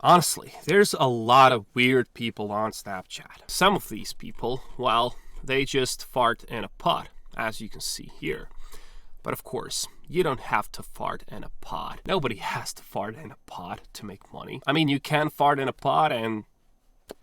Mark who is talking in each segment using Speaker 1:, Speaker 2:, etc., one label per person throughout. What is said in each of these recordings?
Speaker 1: Honestly, there's a lot of weird people on Snapchat. Some of these people, well, they just fart in a pot, as you can see here. But of course, you don't have to fart in a pot. Nobody has to fart in a pot to make money. I mean, you can fart in a pot and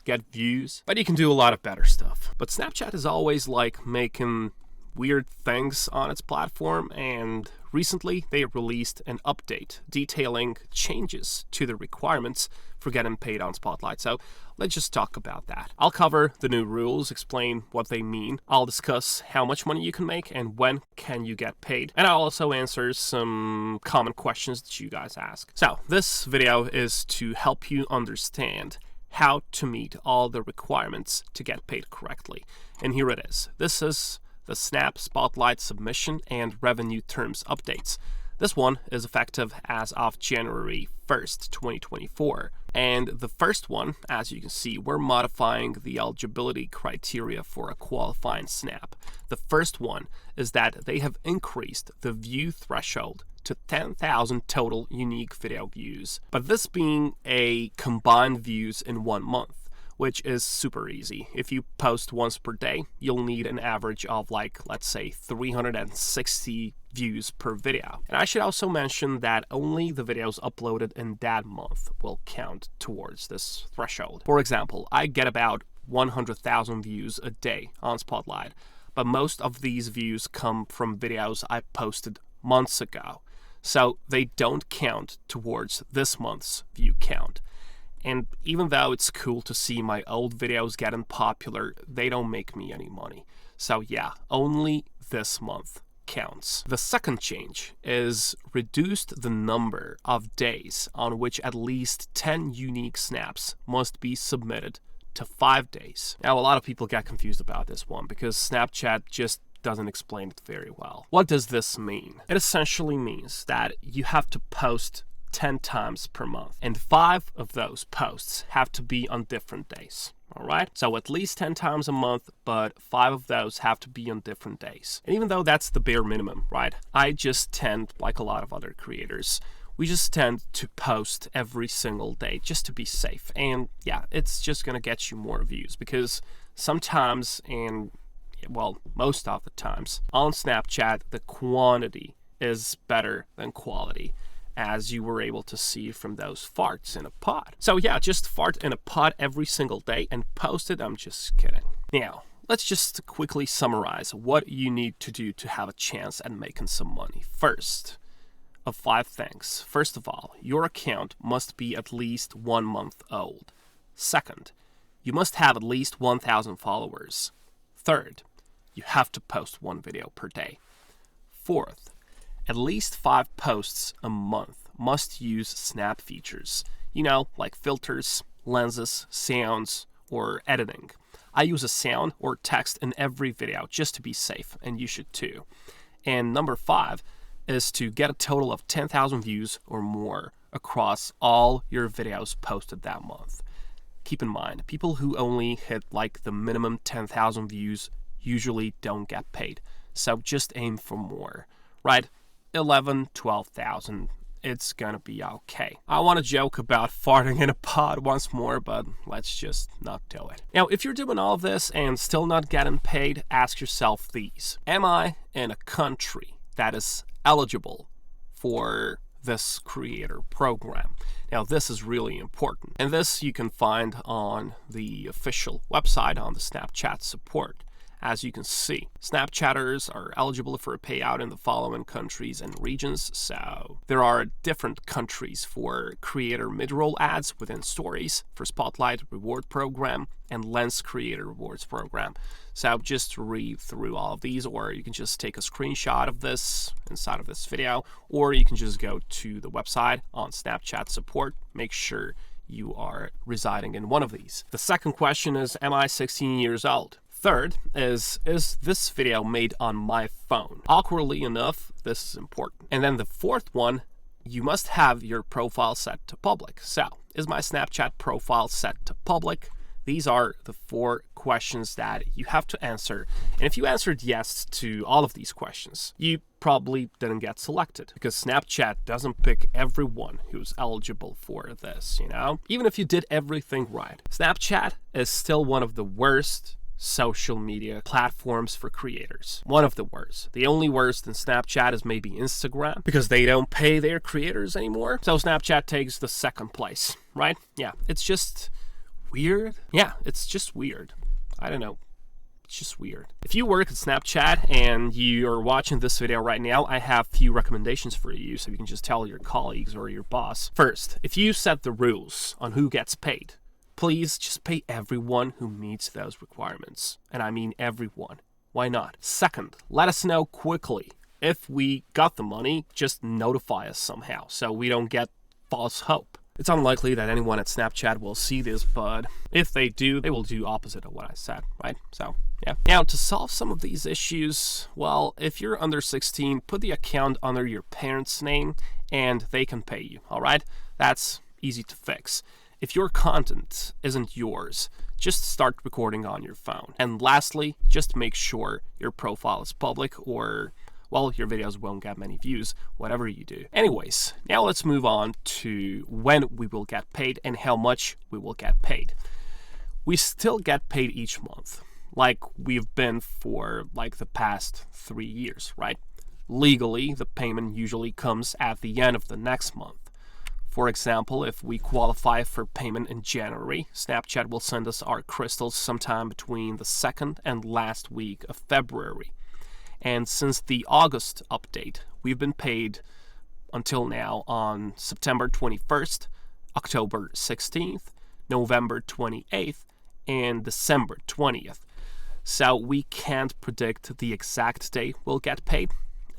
Speaker 1: get views, but you can do a lot of better stuff. But Snapchat is always like making weird things on its platform, and recently they released an update detailing changes to the requirements for getting paid on Spotlight. So let's just talk about that. I'll cover the new rules, explain what they mean. I'll discuss how much money you can make and when can you get paid. And I'll also answer some common questions that you guys ask. So this video is to help you understand how to meet all the requirements to get paid correctly. And here it is. This is the Snap Spotlight Submission and Revenue Terms Updates. This one is effective as of January 1st, 2024. And the first one, as you can see, we're modifying the eligibility criteria for a qualifying Snap. The first one is that they have increased the view threshold to 10,000 total unique video views. But this being a combined views in 1 month, which is super easy. If you post once per day, you'll need an average of let's say 360 views per video. And I should also mention that only the videos uploaded in that month will count towards this threshold. For example, I get about 100,000 views a day on Spotlight, but most of these views come from videos I posted months ago. So they don't count towards this month's view count. And even though it's cool to see my old videos getting popular, they don't make me any money. So yeah, only this month counts. The second change is reduced the number of days on which at least 10 unique snaps must be submitted to 5 days. Now, a lot of people get confused about this one because Snapchat just doesn't explain it very well. What does this mean? It essentially means that you have to post 10 times per month, and 5 of those posts have to be on different days. All right, so at least 10 times a month, but 5 of those have to be on different days. And even though that's the bare minimum, right, I just tend, like a lot of other creators, we just tend to post every single day just to be safe. And yeah, it's just gonna get you more views because sometimes, and well, most of the times on Snapchat, the quantity is better than quality, as you were able to see from those farts in a pot. So yeah, just fart in a pot every single day and post it. I'm just kidding. Now, let's just quickly summarize what you need to do to have a chance at making some money. First of 5 things. First of all, your account must be at least 1 month old. Second, you must have at least 1,000 followers. Third, you have to post 1 video per day. Fourth, at least 5 posts a month must use Snap features. You know, like filters, lenses, sounds, or editing. I use a sound or text in every video just to be safe, and you should too. And number 5 is to get a total of 10,000 views or more across all your videos posted that month. Keep in mind, people who only hit the minimum 10,000 views usually don't get paid. So just aim for more, right? 11, 12,000, it's gonna be okay. I want to joke about farting in a pot once more, but let's just not do it. Now, if you're doing all of this and still not getting paid, ask yourself these. Am I in a country that is eligible for this creator program? Now, this is really important. And this you can find on the official website on the Snapchat support. As you can see, Snapchatters are eligible for a payout in the following countries and regions. So there are different countries for creator mid-roll ads within stories, for Spotlight reward program, and Lens creator rewards program. So just read through all of these, or you can just take a screenshot of this inside of this video, or you can just go to the website on Snapchat support. Make sure you are residing in one of these. The second question is, am I 16 years old? Third is this video made on my phone? Awkwardly enough, this is important. And then the fourth one, you must have your profile set to public. So, is my Snapchat profile set to public? These are the 4 questions that you have to answer. And if you answered yes to all of these questions, you probably didn't get selected, because Snapchat doesn't pick everyone who's eligible for this, you know? Even if you did everything right. Snapchat is still one of the worst social media platforms for creators. One of the worst. The only worse than Snapchat is maybe Instagram, because they don't pay their creators anymore. So Snapchat takes the second place, right? Yeah, it's just weird. Yeah, it's just weird. I don't know. It's just weird. If you work at Snapchat and you're watching this video right now, I have a few recommendations for you so you can just tell your colleagues or your boss. First, if you set the rules on who gets paid, please just pay everyone who meets those requirements. And I mean everyone. Why not? Second, let us know quickly. If we got the money, just notify us somehow so we don't get false hope. It's unlikely that anyone at Snapchat will see this, but if they do, they will do opposite of what I said, right? So, yeah. Now, to solve some of these issues, well, if you're under 16, put the account under your parents' name and they can pay you, all right? That's easy to fix. If your content isn't yours, just start recording on your phone. And lastly, just make sure your profile is public, or, well, your videos won't get many views, whatever you do. Anyways, now let's move on to when we will get paid and how much we will get paid. We still get paid each month, like we've been for like the past 3 years, right? Legally, the payment usually comes at the end of the next month. For example, if we qualify for payment in January, Snapchat will send us our crystals sometime between the second and last week of February. And since the August update, we've been paid until now on September 21st, October 16th, November 28th, and December 20th. So we can't predict the exact day we'll get paid.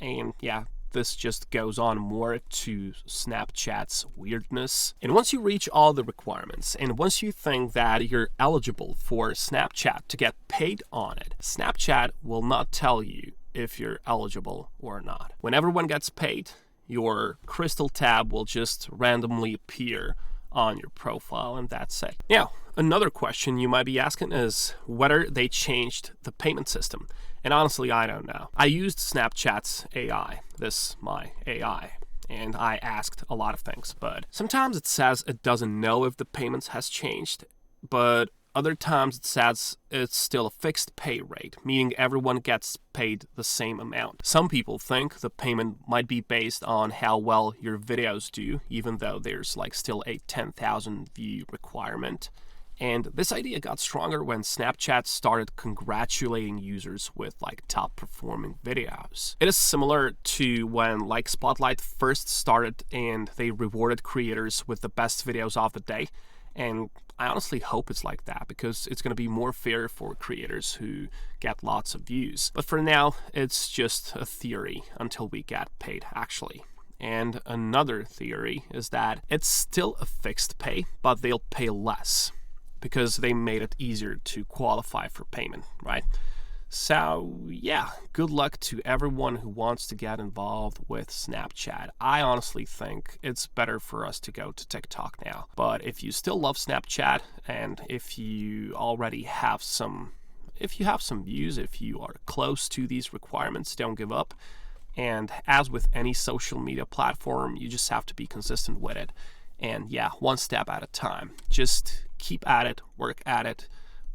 Speaker 1: And yeah, this just goes on more to Snapchat's weirdness. And once you reach all the requirements, and once you think that you're eligible for Snapchat to get paid on it, Snapchat will not tell you if you're eligible or not. When everyone gets paid, your crystal tab will just randomly appear on your profile, and that's it. Now, another question you might be asking is whether they changed the payment system. And honestly, I don't know. I used Snapchat's AI, my AI, and I asked a lot of things, but sometimes it says it doesn't know if the payments has changed, but other times it says it's still a fixed pay rate, meaning everyone gets paid the same amount. Some people think the payment might be based on how well your videos do, even though there's like still a 10,000 view requirement. And this idea got stronger when Snapchat started congratulating users with like top performing videos. It is similar to when like Spotlight first started and they rewarded creators with the best videos of the day. And I honestly hope it's like that, because it's going to be more fair for creators who get lots of views. But for now, it's just a theory until we get paid actually. And another theory is that it's still a fixed pay, but they'll pay less, because they made it easier to qualify for payment, right? So yeah, good luck to everyone who wants to get involved with Snapchat. I honestly think it's better for us to go to TikTok now. But if you still love Snapchat, and if you already have some views, if you are close to these requirements, don't give up. And as with any social media platform, you just have to be consistent with it. And yeah, one step at a time. Just keep at it, work at it,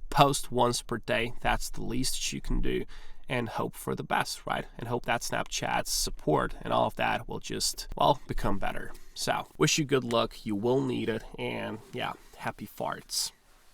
Speaker 1: post once per day. That's the least you can do, and hope for the best, right? And hope that Snapchat's support and all of that will just, well, become better. So wish you good luck. You will need it. And yeah, happy farts.